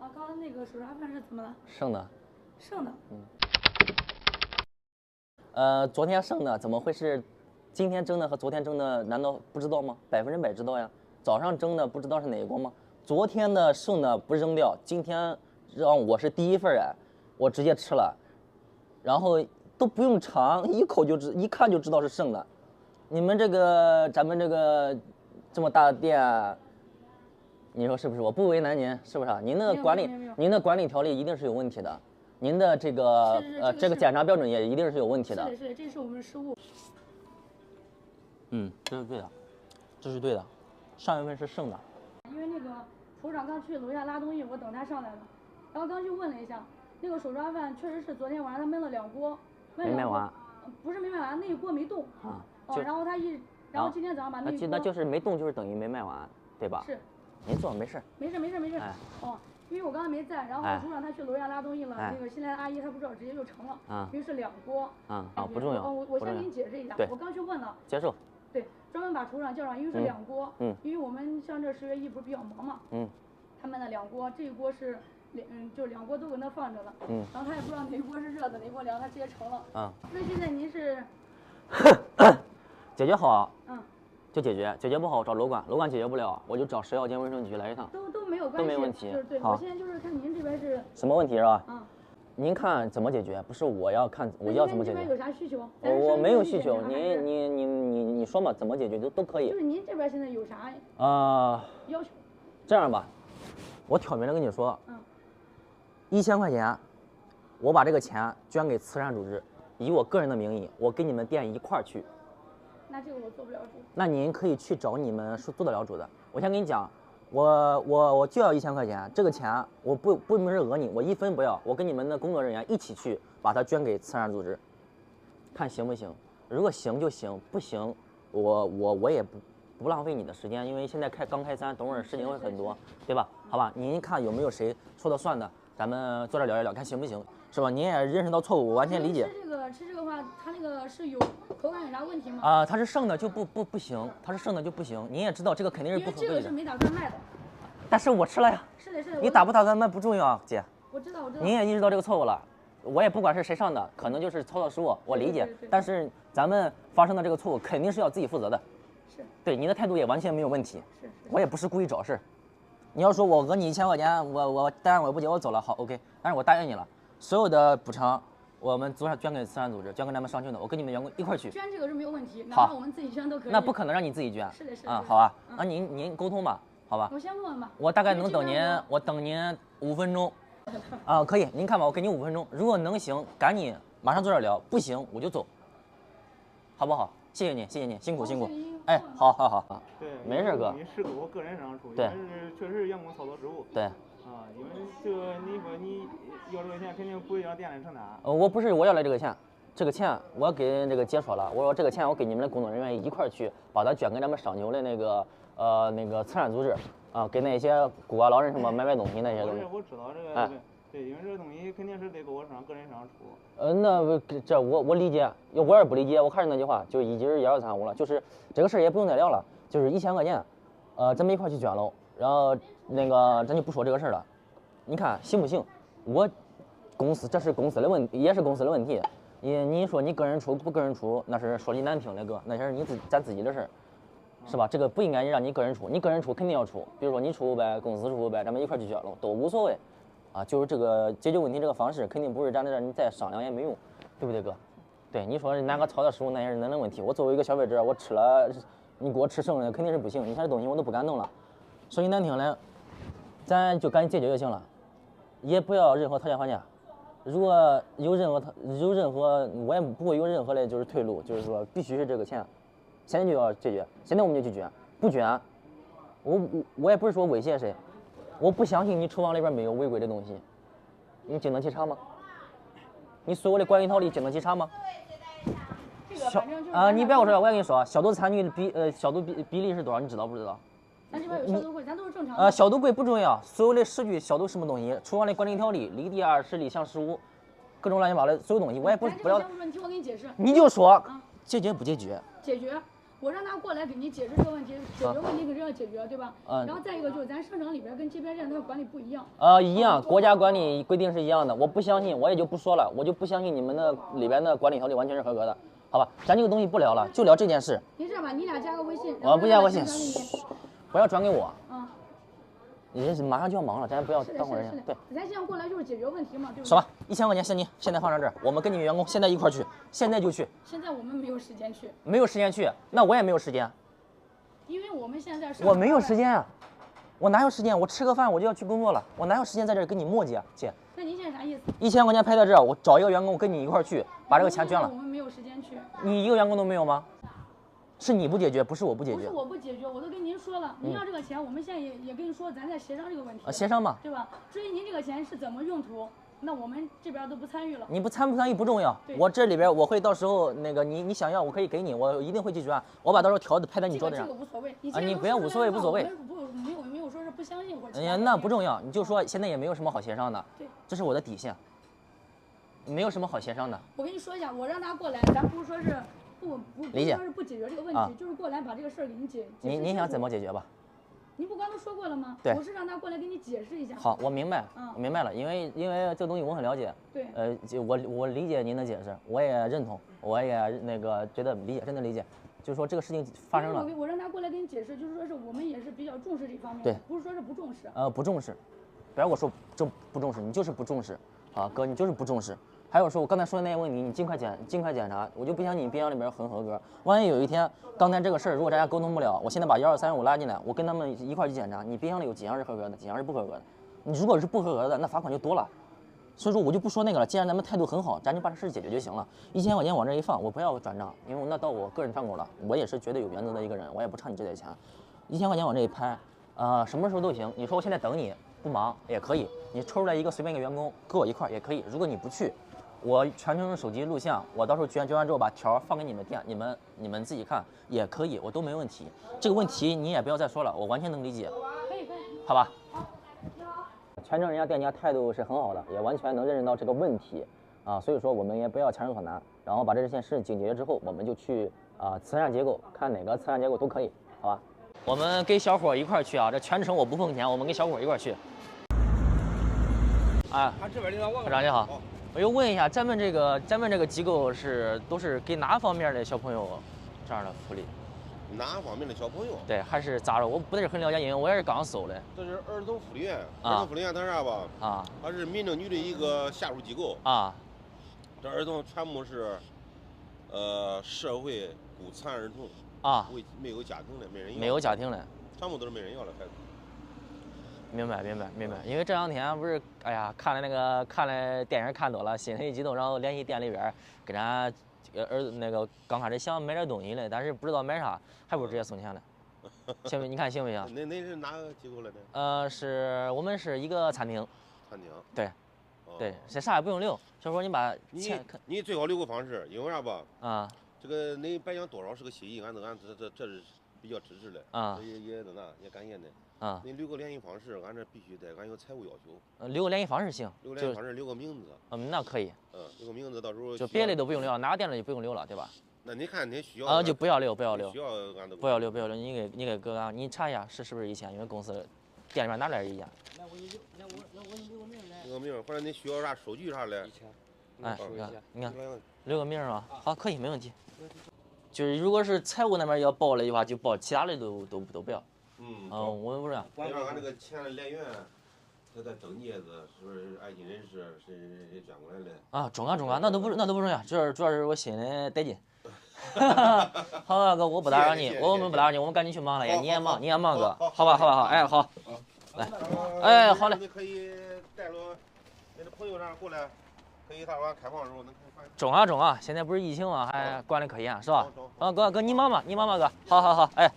啊，刚刚那个手抓饭是怎么了？剩的。剩的。昨天剩的怎么会是今天蒸的和昨天蒸的？难道不知道吗？100%知道呀。早上蒸的不知道是哪一锅吗？昨天的剩的不扔掉，今天让我是第一份哎，我直接吃了，然后都不用尝，一看就知道是剩的。你们咱们这个这么大的店，你说是不是？我不为难您，是不是啊？您的管理条例一定是有问题的，您的这个这个检查标准也一定是有问题的。是的，这是我们失误。这是对的，这是对的。上一份是剩的。因为那个厨长刚去楼下拉东西，我等他上来了，然后刚去问了一下，那个手抓饭确实是昨天晚上他焖了2锅，没卖完。不是没卖完，那一锅没动啊。然后今天早上把那一锅。那就是没动，就是等于没卖完，对吧？是。您坐，没事。没事。哎。因为我刚刚没在，然后厨长他去楼下拉东西了，那个新来的阿姨她不知道，直接就盛了，于是2锅。不重要。我先给你解释一下，我刚去问了。接受。对，专门把厨长叫上，因为是2锅。因为我们像这10月1不是比较忙嘛。他们的2锅，这一锅是就2锅都搁那放着了。然后他也不知道哪一锅是热的，哪一锅凉，他直接盛了。那现在您是？解决好。就解决不好找楼管解决不了，我就找食药监卫生局来一趟。都没有关系。都没问题。对，我现在就是看您这边是。什么问题是吧？您看怎么解决？不是我要看，我要怎么解决？您这边有啥需求？我没有需求，你说嘛，怎么解决都可以。就是您这边现在有啥要求？这样吧，我挑明了跟你说，1000块钱，我把这个钱捐给慈善组织，以我个人的名义，我跟你们店一块儿去。那这个我做不了主。那您可以去找你们做得了主的。我先跟你讲。我就要1000块钱，这个钱我不是讹你，我1分不要，我跟你们的工作人员一起去把它捐给慈善组织，看行不行？如果行就行，不行，我也不浪费你的时间，因为现在刚开3，等会儿事情会很多，对吧？好吧，您看有没有谁说了算的，咱们坐这聊一聊，看行不行，是吧？您也认识到错误，我完全理解。吃这个话，它那个是有口感有啥问题吗？它是剩的就不行，它是剩的就不行。您也知道这个肯定是不合规的。因为这个是没打算卖的。但是我吃了呀。是的。你打不打算卖不重要，姐。我知道。您也意识到这个错误了，我也不管是谁上的，可能就是操作失误，我理解。但是咱们发生的这个错误肯定是要自己负责的。是。对，你的态度也完全没有问题。是。我也不是故意找事。你要说我讹你1000块钱，我当然我不接，我走了，好 OK。但是我答应你了，所有的补偿。我们昨天捐给慈善组织，捐给咱们商圈的，我跟你们员工一块儿去。捐这个是没有问题，哪怕我们自己捐都可以。那不可能让你自己捐。是的。好吧，那您沟通吧，好吧。我先问问吧。我大概能等您，我等您5分钟。可以，您看吧，我给您5分钟，如果能行，赶紧马上坐这儿聊，不行我就走，好不好？谢谢你，辛苦。哎，好。对，没事哥。你是我个人上出，对，确实是员工操作失误。对。因为这个你说你要这个钱，肯定不会让店里承担。我要来这个钱，我给这个姐说了，我说这个钱我给你们的工作人员一块儿去把它捐给咱们商丘的那个慈善组织给那些孤寡老人什么买东西那些东西。我知道这个，对，因为这个东西肯定是得给我个人上出。那这我理解，我也不理解，我还是那句话，就1斤1、2、3、5了，就是这个事儿也不用再聊了，就是1000块钱，咱们一块儿去捐喽，然后那个咱就不说这个事儿了，你看行不行？这是公司的问题，也是公司的问题。你说你个人出不个人出，那是说句难听的哥，那些是咱自己的事儿，是吧？这个不应该让你个人出，你个人出肯定要出，比如说你出呗，公司出呗，咱们一块儿去捐喽，都无所谓。就是这个解决问题这个方式，肯定不是咱在这你再商量也没用，对不对哥？对，你说哪个操作失误，那也是恁的问题。我作为一个消费者，我吃了，你给我吃剩的肯定是不行，你看这东西我都不敢弄了。说句难听的，咱就赶紧解决就行了，也不要任何讨价还价。如果有任何，我也不会有任何的就是退路，就是说必须是这个钱，现在就要解决，现在我们就去捐，不捐，我也不是说威胁谁。我不相信你厨房里边没有违规的东西，你经得起查吗？你所有的管理条例经得起查吗？你不要说，我跟你说，消毒餐具消毒比例是多少？你知道不知道？咱这边有消毒柜，咱都是正常的。消毒柜不重要，所有的食具消毒什么东西，厨房的管理条例，0滴20粒向15，各种乱七八糟的所有东西，我也不要。你听我给你解释。你就说解决不解决？解决。我让他过来给你解释这个问题，解决问题肯定要解决，对吧？然后再一个就是咱商场里边跟街边店它管理不一样。一样，国家管理规定是一样的。我不相信，我也就不说了，我就不相信你们的里边的管理条例完全是合格的，好吧？咱这个东西不聊了，就聊这件事。您这样吧，你俩加个微信。我不加微信，不要转给我。你这马上就要忙了，咱不要耽误人家。对，咱现在过来就是解决问题嘛，对不对？什么？1000块钱现金，现在放在这儿，我们跟你们员工现在一块去，现在就去。现在我们没有时间去。没有时间去，那我也没有时间。因为我们现在我没有时间啊，我哪有时间？我吃个饭我就要去工作了，我哪有时间在这儿跟你磨叽啊，姐？那您现在啥意思？1000块钱拍到这儿，我找一个员工跟你一块去，把这个钱捐了。我们没有时间去。你一个员工都没有吗？是你不解决，不是我不解决。不是我不解决，我都跟您说了，您要这个钱，我们现在也跟您说，咱在协商这个问题。协商嘛，对吧？至于您这个钱是怎么用途，那我们这边都不参与了。你不参与不重要，我这里边我会到时候那个你想要，我可以给你，我一定会去捐，我把到时候条子拍在你桌子上。这个无所谓，你不要无所谓无所谓。没有说是不相信或者。哎呀，那不重要，你就说现在也没有什么好协商的。对，这是我的底线，没有什么好协商的。我跟你说一下，我让他过来，咱不是说是。不是说是不解决这个问题，就是过来把这个事儿给你解。你想怎么解决吧？您不刚都说过了吗？对，我是让他过来给你解释一下。好，我明白，我明白了，因为这东西我很了解。对。我理解您的解释，我也认同，我也那个觉得理解，真的理解。就是说这个事情发生了。我让他过来给你解释，就是说是我们也是比较重视这方面。对。不是说是不重视。不重视，不要我说不重视，你就是不重视，啊哥，你就是不重视。还有说，我刚才说的那些问题，你尽快检查，我就不相信你冰箱里边很合格。万一有一天刚才这个事儿，如果大家沟通不了，我现在把12315拉进来，我跟他们一块去检查，你冰箱里有几样是合格的，几样是不合格的。你如果是不合格的，那罚款就多了。所以说我就不说那个了，既然咱们态度很好，咱就把这事解决就行了。1000块钱往这一放，我不要转账，因为那到我个人账户了。我也是绝对有原则的一个人，我也不差你这点钱。1000块钱往这一拍，什么时候都行。你说我现在等你不忙也可以，你抽出来一个随便一个员工跟我一块也可以。如果你不去，我全程手机录像，我到时候捐完之后把条放给你们店，你们自己看也可以，我都没问题。这个问题你也不要再说了，我完全能理解。可以，好吧。好，你好。全程人家店家态度是很好的，也完全能认识到这个问题啊，所以说我们也不要强人所难，然后把这件事情解决之后，我们就去慈善机构看哪个慈善机构都可以，好吧？我们跟小伙一块去啊，这全程我不碰钱，我们跟小伙一块去。哎，科长你好。我又问一下，咱们这个机构都是给哪方面的小朋友这样的福利？哪方面的小朋友？对，还是咋着？我不是很了解，因为我也是刚搜的。这是儿童福利院，儿童福利院它啥吧？它是民政局的一个下属机构。这儿童全部是，社会孤残儿童。没有家庭的，没人要。没有家庭的。全部都是没人要的孩子。明白，因为这2天不是，哎呀，看了电影看多了，心里一激动，然后联系店里边跟咱那个刚开始想买点东西嘞，但是不知道买啥，还不如直接送钱了。行不？你看行不行？那是哪个机构来的？我们是一个餐厅。餐厅。对。对，这啥也不用留，小伙你把钱你最好留个方式，因为啥吧？这个你白讲多少是个协议，俺这是比较支持的。也感谢的。你留个联系方式，俺这必须得，俺有财务要求。留个联系方式行。留个联系方式，留个名字。那可以。留个名字，到时候就别的都不用留，哪个店里就不用留了，对吧？那你看你需要就不要留。需要俺都不要留。你给哥你查一下是不是以前因为公司店里面哪来意见？那我留个名，或者你需要啥收据啥的？哎，你看，留个名啊，好，可以，没问题。就是如果是财务那边要报的话，就报，其他的都不要。我们不是。你让俺这个钱的来源，他在登记子是不是爱心人士谁捐过来的？中啊，那都不重要，主要是我心里得劲。好哥，我不打扰你，我们不打扰你，我们赶紧去忙了呀，你也忙哥，好吧，哎好，来，哎好嘞。你可以带着你的朋友让过来，可以大晚开放的时候能中啊，现在不是疫情吗？还管得可严是吧？哥，你忙哥，好，哎。